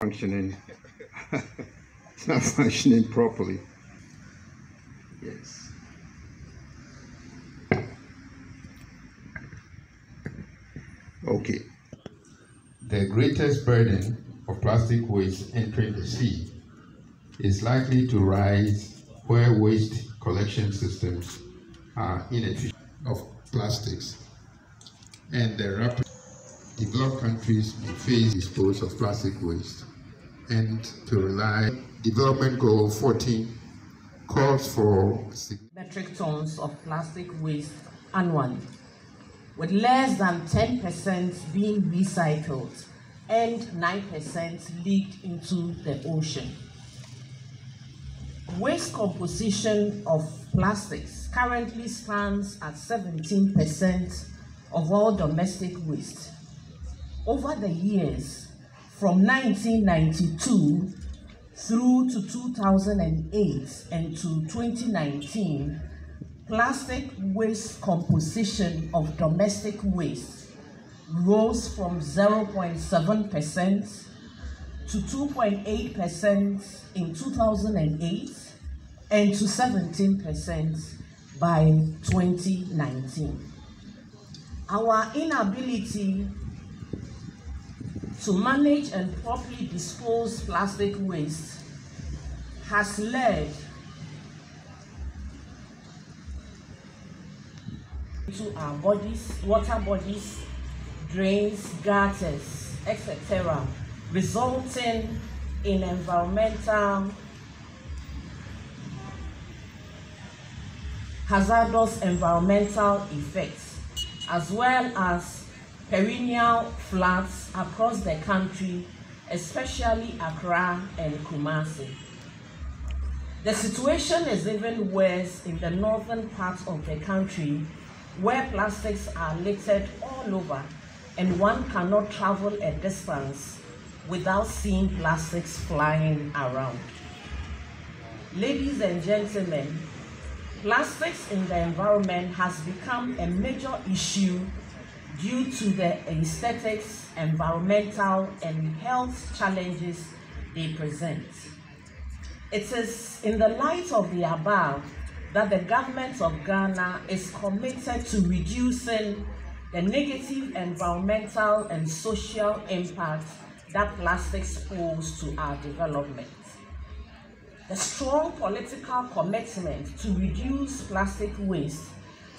functioning. It's not functioning properly. Yes. Okay. The greatest burden of plastic waste entering the sea is likely to rise where waste collection systems are inefficient of plastics, and the rapid developed countries may face dispose of plastic waste and to rely. Development Goal 14 calls for metric tons of plastic waste annually, with less than 10% being recycled and 9% leaked into the ocean. Waste composition of plastics currently stands at 17% of all domestic waste. Over the years, from 1992 through to 2008 and to 2019, plastic waste composition of domestic waste rose from 0.7% to 2.8% in 2008 and to 17% by 2019. Our inability to manage and properly dispose plastic waste has led to our bodies, water bodies, drains, gutters, etc., resulting in environmental hazardous environmental effects, as well as perennial floods across the country, especially Accra and Kumasi. The situation is even worse in the northern part of the country, where plastics are littered all over and one cannot travel a distance without seeing plastics flying around. Ladies and gentlemen, plastics in the environment has become a major issue due to the aesthetics, environmental, and health challenges they present. It is in the light of the above that the government of Ghana is committed to reducing the negative environmental and social impact that plastics pose to our development. The strong political commitment to reduce plastic waste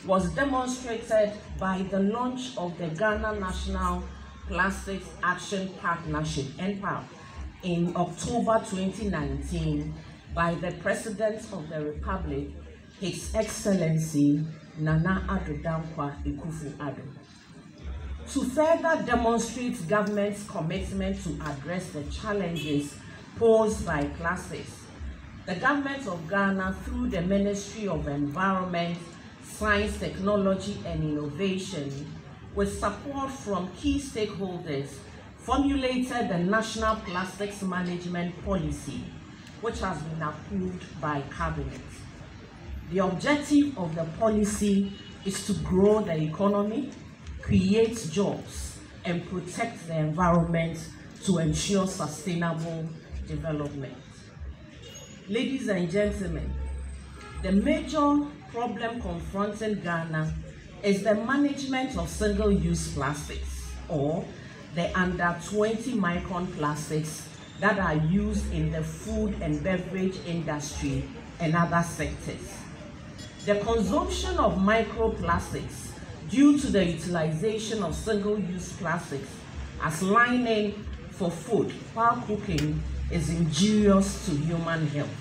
was demonstrated by the launch of the Ghana National Plastics Action Partnership, NPAP, in October 2019 by the President of the Republic, His Excellency Nana Addo Dankwa Akufo-Addo. To further demonstrate government's commitment to address the challenges posed by plastics, the government of Ghana, through the Ministry of Environment, Science, Technology and Innovation, with support from key stakeholders, formulated the National Plastics Management Policy, which has been approved by Cabinet. The objective of the policy is to grow the economy, create jobs, and protect the environment to ensure sustainable development. Ladies and gentlemen, the major problem confronting Ghana is the management of single-use plastics, or the under 20 micron plastics that are used in the food and beverage industry and other sectors. The consumption of microplastics due to the utilization of single-use plastics as lining for food while cooking is injurious to human health.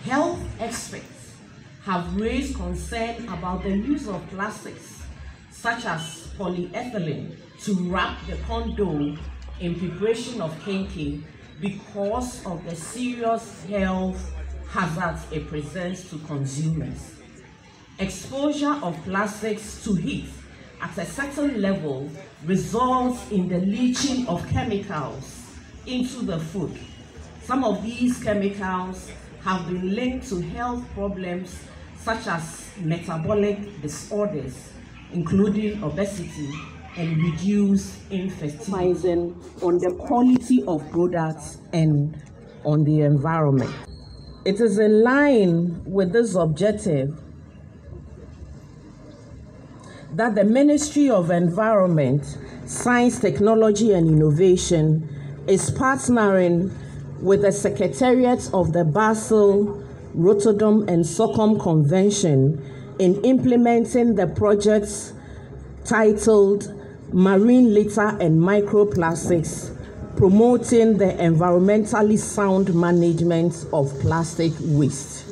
Health experts have raised concern about the use of plastics such as polyethylene to wrap the condom in preparation of kinky because of the serious health hazards it presents to consumers. Exposure of plastics to heat at a certain level results in the leaching of chemicals into the food. Some of these chemicals have been linked to health problems such as metabolic disorders, including obesity, and reduce infertility, on the quality of products and on the environment. It is in line with this objective that the Ministry of Environment, Science, Technology and Innovation is partnering with the Secretariat of the Basel, Rotterdam and Stockholm Convention in implementing the projects titled Marine Litter and Microplastics, promoting the environmentally sound management of plastic waste,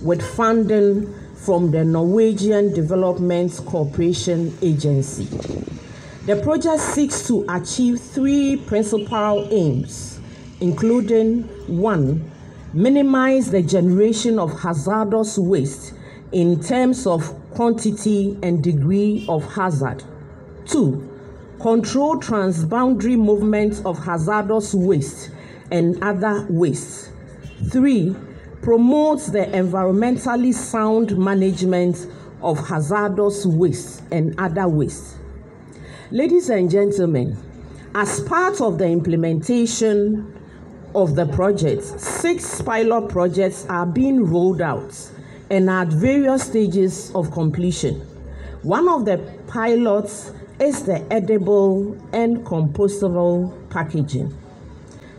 with funding from the Norwegian Development Cooperation Agency. The project seeks to achieve 3 principal aims, including 1, minimize the generation of hazardous waste in terms of quantity and degree of hazard. 2, control transboundary movement of hazardous waste and other wastes. 3, promotes the environmentally sound management of hazardous waste and other waste. Ladies and gentlemen, as part of the implementation of the project, 6 pilot projects are being rolled out and are at various stages of completion. One of the pilots is the edible and compostable packaging.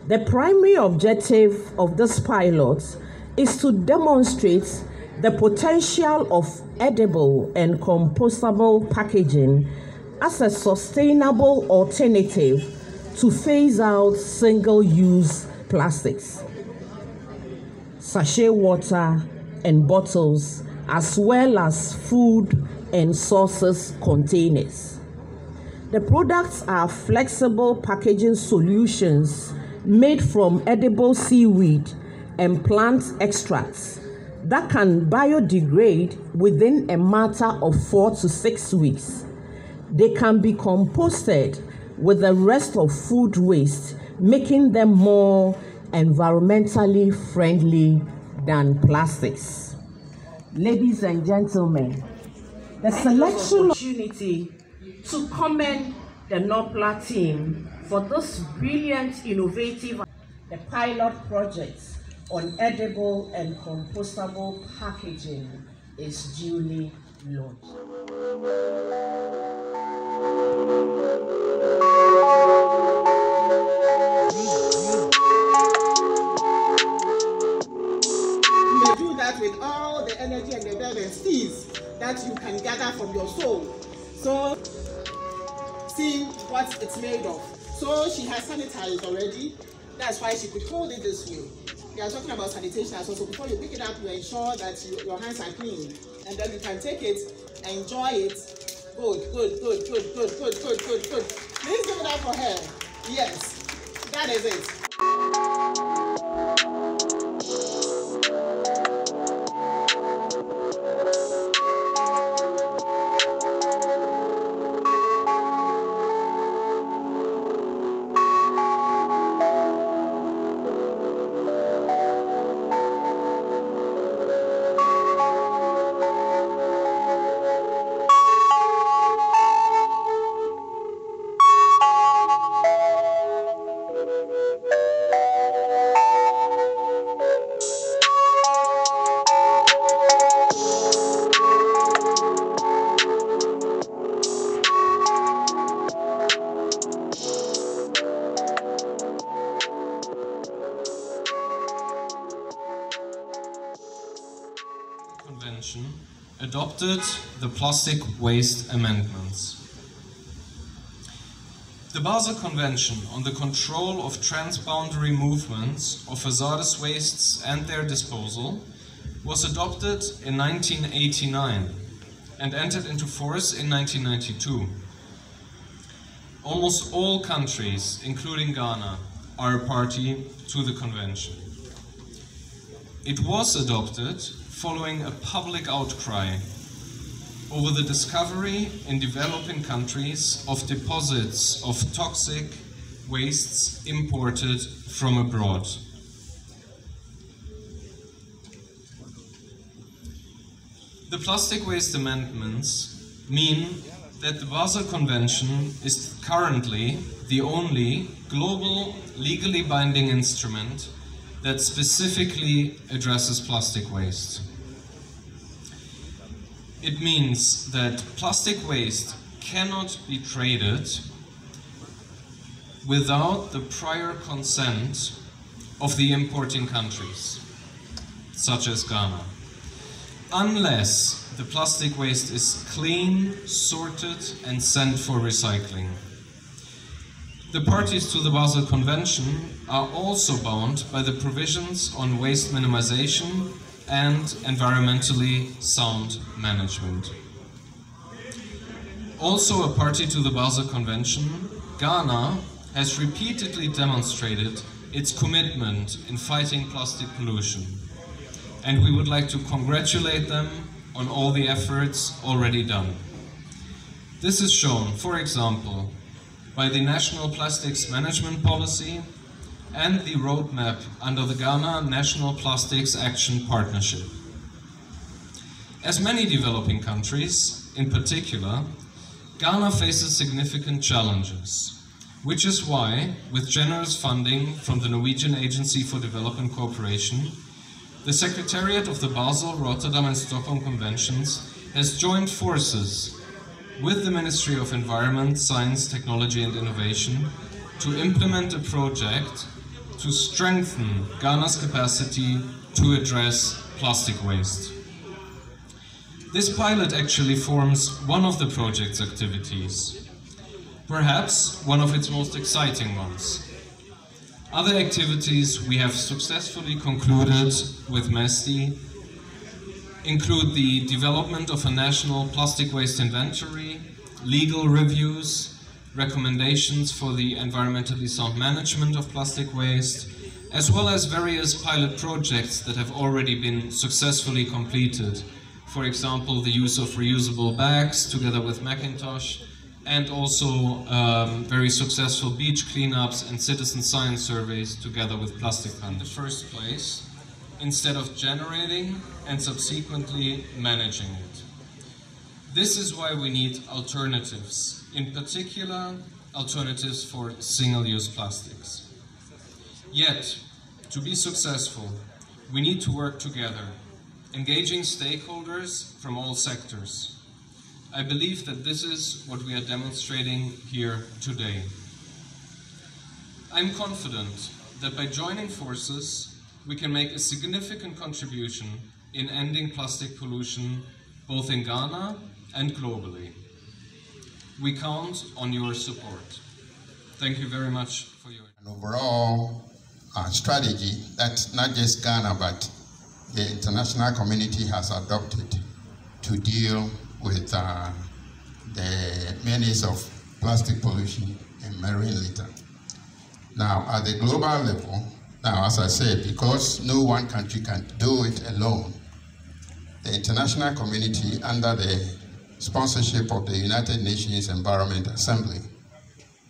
The primary objective of this pilot is to demonstrate the potential of edible and compostable packaging as a sustainable alternative to phase out single-use plastics, sachet water and bottles, as well as food and sauces containers. The products are flexible packaging solutions made from edible seaweed and plant extracts that can biodegrade within a matter of 4 to 6 weeks. They can be composted with the rest of food waste, making them more environmentally friendly than plastics. Ladies and gentlemen, the selection opportunity to commend the NOPLA team for this brilliant, innovative, the pilot project on edible and compostable packaging is duly launched. You may do that with all the energy and the verve and steez that you can gather from your soul. So, see what it's made of. So she has sanitized already. That's why she could hold it this way. We are talking about sanitation as well. So before you pick it up, you ensure that your hands are clean. And then you can take it, enjoy it. Good. Please give it up for her. Yes, that is it. Convention adopted the Plastic Waste Amendments. The Basel Convention on the Control of Transboundary Movements of Hazardous Wastes and Their Disposal was adopted in 1989 and entered into force in 1992. Almost all countries, including Ghana, are a party to the convention. It was adopted following a public outcry over the discovery in developing countries of deposits of toxic wastes imported from abroad. The Plastic Waste Amendments mean that the Basel Convention is currently the only global legally binding instrument that specifically addresses plastic waste. It means that plastic waste cannot be traded without the prior consent of the importing countries, such as Ghana, unless the plastic waste is clean, sorted, and sent for recycling. The parties to the Basel Convention are also bound by the provisions on waste minimization and environmentally sound management. Also a party to the Basel Convention, Ghana has repeatedly demonstrated its commitment in fighting plastic pollution, and we would like to congratulate them on all the efforts already done. This is shown, for example, by the National Plastics Management Policy and the roadmap under the Ghana National Plastics Action Partnership. As many developing countries, in particular, Ghana faces significant challenges, which is why, with generous funding from the Norwegian Agency for Development Cooperation, the Secretariat of the Basel, Rotterdam and Stockholm Conventions has joined forces with the Ministry of Environment, Science, Technology and Innovation to implement a project to strengthen Ghana's capacity to address plastic waste. This pilot actually forms one of the project's activities, perhaps one of its most exciting ones. Other activities we have successfully concluded with MESTI include the development of a national plastic waste inventory, legal reviews, recommendations for the environmentally sound management of plastic waste, as well as various pilot projects that have already been successfully completed. For example, the use of reusable bags together with Macintosh, and also very successful beach cleanups and citizen science surveys together with Plastic Fund. In the first place, instead of generating and subsequently managing it. This is why we need alternatives, in particular alternatives for single-use plastics. Yet, to be successful, we need to work together, engaging stakeholders from all sectors. I believe that this is what we are demonstrating here today. I'm confident that by joining forces, we can make a significant contribution in ending plastic pollution both in Ghana and globally. We count on your support. Thank you very much for your... An overall strategy that not just Ghana but the international community has adopted to deal with the menace of plastic pollution and marine litter. Now, at the global level, now as I said, because no one country can do it alone, the international community under the sponsorship of the United Nations Environment Assembly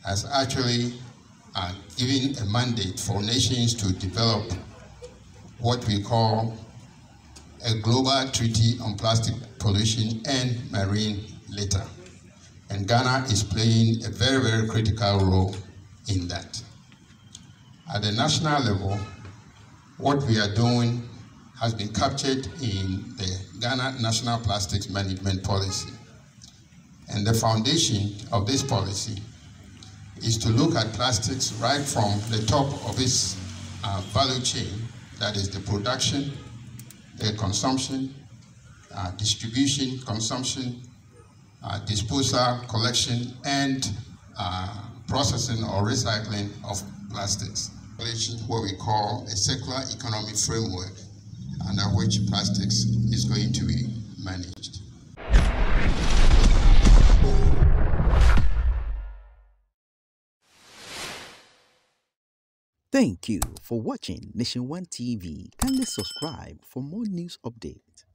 has actually given a mandate for nations to develop what we call a global treaty on plastic pollution and marine litter. And Ghana is playing a very, very critical role in that. At the national level, what we are doing has been captured in the Ghana National Plastics Management Policy. And the foundation of this policy is to look at plastics right from the top of its value chain, that is the production, the consumption, distribution, consumption, disposal, collection, and processing or recycling of plastics. What we call a circular economy framework under which plastics is going to be managed. Thank you for watching Nation One TV. Kindly subscribe for more news updates.